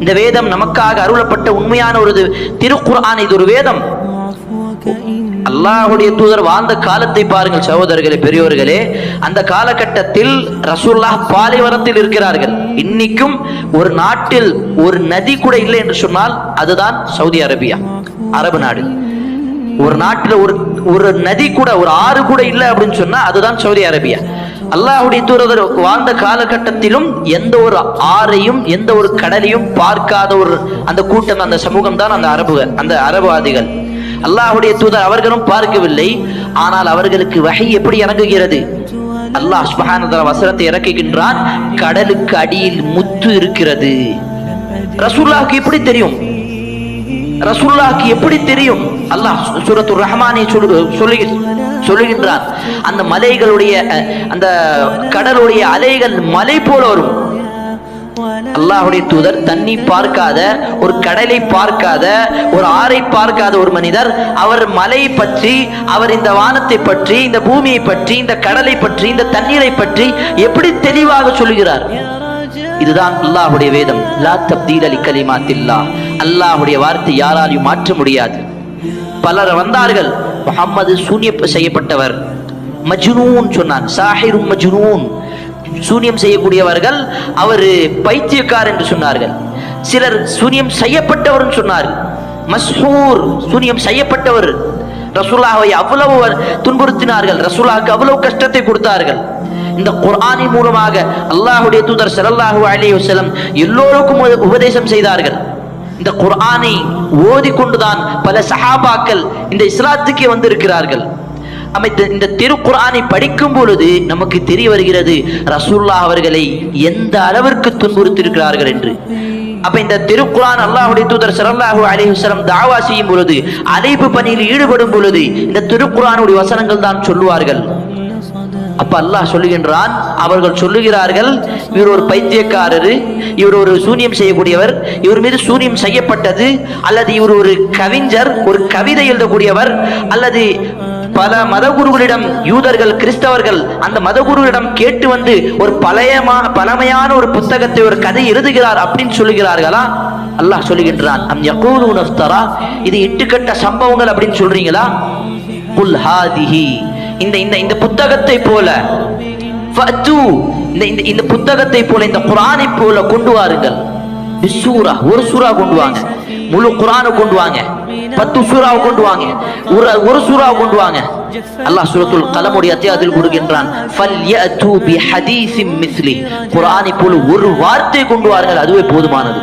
இந்த வேதம் நமக்காக அருளப்பட்ட உண்மையான ஒரு திருக்குர்ஆன். இது ஒரு வேதம். அல்லாஹ்வுடைய தூதர் வாழ்ந்த காலத்தை பாருங்கள் சகோதரர்களே, பெரியோர்களே. அந்த காலகட்டத்தில் ரசூலுல்லாஹ் பாலைவனத்தில் இருக்கிறார்கள். இன்னைக்கும் ஒரு நாட்டில் ஒரு நதி கூட இல்லை என்று சொன்னால் அதுதான் சவுதி அரேபியா, அரபு நாடு. ஒரு நாட்டில் ஒரு நதி கூட, ஒரு ஆறு கூட இல்லை அப்படின்னு சொன்னா அதுதான் சவுதி அரேபியா. அல்லாஹ்வுடைய தூதர் வாழ்ந்த காலகட்டத்திலும் எந்த ஒரு ஆறையும் எந்த ஒரு கடலையும் பார்க்காத ஒரு அந்த கூட்டம், அந்த சமூகம் தான் அந்த அரபுவாதிகள். அல்லாஹ்வுடைய தூதர் அவர்களும் பார்க்கவில்லை. ஆனால் அவர்களுக்கு வஹி எப்படி இறங்குகிறது? அல்லாஹ் சுப்ஹானஹு வ தஆலா வசனத்தை இறக்குகின்றான், கடலுக்கு அடியில் முத்து இருக்கிறது. ரசூலுல்லாஹ்க்கு எப்படி தெரியும்? ரசூலுல்லாஹ்க்கு எப்படி தெரியும்? அல்லாஹ் சூரத்துர் ரஹ்மானை சொல்லுகின்றான், அந்த மலைகளுடைய அந்த கடலுடைய அலைகள் மலை போல வரும். அல்லாஹ்வுடைய தூதர் தண்ணி பார்க்காத, ஒரு கடலை பார்க்காத, ஒரு ஆறை பார்க்காத ஒரு மனிதர், அவர் மலை பற்றி, அவர் இந்த வானத்தை பற்றி, இந்த பூமியை பற்றி, இந்த கடலை பற்றி, இந்த தண்ணீரை பற்றி எப்படி தெளிவாக சொல்லுகிறார்? இதுதான் அல்லாஹ்வுடைய வேதம். லா தப்தீல லிகலிமாத்தில்லாஹ். அல்லாஹ்வுடைய வார்த்தை யாராலையும் மாற்ற முடியாது. பலர் வந்தார்கள், முஹம்மது சூனியம் செய்யப்பட்டவர், மஜ்னூன் சொன்னான், சாஹிரும் மஜ்னூன், சூனியம் செய்யக்கூடியவர்கள், அவர் பைத்தியக்கார் என்று சொன்னார்கள். சிலர் சூனியம் செய்யப்பட்டவர் சொன்னார்கள், மஸ்ஹூர், சூனியம் செய்யப்பட்டவர். ரசூலுல்லாஹ்வை அவ்வளவு துன்புறுத்தினார்கள், ரசூலுல்லாஹ்வுக்கு அவ்வளவு கஷ்டத்தை கொடுத்தார்கள். இந்த குர்ஆனின் மூலமாக அல்லாஹ்வுடைய தூதர் ஸல்லல்லாஹு அலைஹி வஸல்லம் எல்லோருக்கும் உபதேசம் செய்தார்கள். இந்த குர்ஆனை ஓதிக்கொண்டுதான் பல சஹாபாக்கள் இந்த இஸ்லாத்துக்கே வந்திருக்கிறார்கள். இந்த திருக்குர்ஆனை படிக்கும் பொழுது நமக்கு தெரிய வருகிறது ரசூலுல்லாஹ் அவர்களை எந்த அளவிற்கு துன்புறுத்தியிருக்கிறார்கள் என்று. அப்ப இந்த திருக்குர்ஆன் அல்லாஹ்வுடைய தூதர் ஸல்லல்லாஹு அலைஹி வஸல்லம் தாவா செய்யும் பொழுது, அழைப்பு பணியில் ஈடுபடும் பொழுது இந்த திருக்குர்ஆனுடைய வசனங்கள் தான் சொல்லுவார்கள். அப்ப அல்லாஹ் சொல்லுகின்றான், அவர்கள் சொல்லுகிறார்கள், இவர் ஒரு பைத்தியக்காரர், இவர் ஒரு சூனியம் செய்யக்கூடியவர், இவர் மீது சூனியம் செய்யப்பட்டது, அல்லது இவர் ஒரு கவிஞர், ஒரு கவிதை எழுதக்கூடியவர், அல்லது பல மதகுருகளிடம், யூதர்கள், கிறிஸ்தவர்கள் அந்த மதகுருவிடம் கேட்டு வந்து ஒரு பழமையான ஒரு புத்தகத்தை, ஒரு கதை எழுதுகிறார் அப்படின்னு சொல்லுகிறார்களா? அல்லாஹ் சொல்லுகின்றான், அம் யகூலுன இஃப்தரா, இது இட்டுக்கட்ட சம்பவங்கள் அப்படின்னு சொல்றீங்களா? குல் ஹாதிஹி, இந்த புத்தகத்தை போல, ஃபஅத்து, இந்த புத்தகத்தை போல, இந்த குர்ஆனை போல கொண்டு வாருங்கள். சூரா, ஒரு சூரா கொண்டு வாங்க, முழு குர்ஆனை கொண்டு வாங்க, 10 சூறாவை கொண்டு வாங்க, ஒரு சூறாவை கொண்டு வாங்க. அல்லாஹ் சூரத்துல் கலமுடைய அத்தியாயத்தில் கூறுகின்றான், ஃபல்யஅது பிஹதீஸின் மிஸ்லி, குர்ஆனை போல ஒரு வார்த்தை கொண்டு வாருங்கள், அதுவே போதுமானது.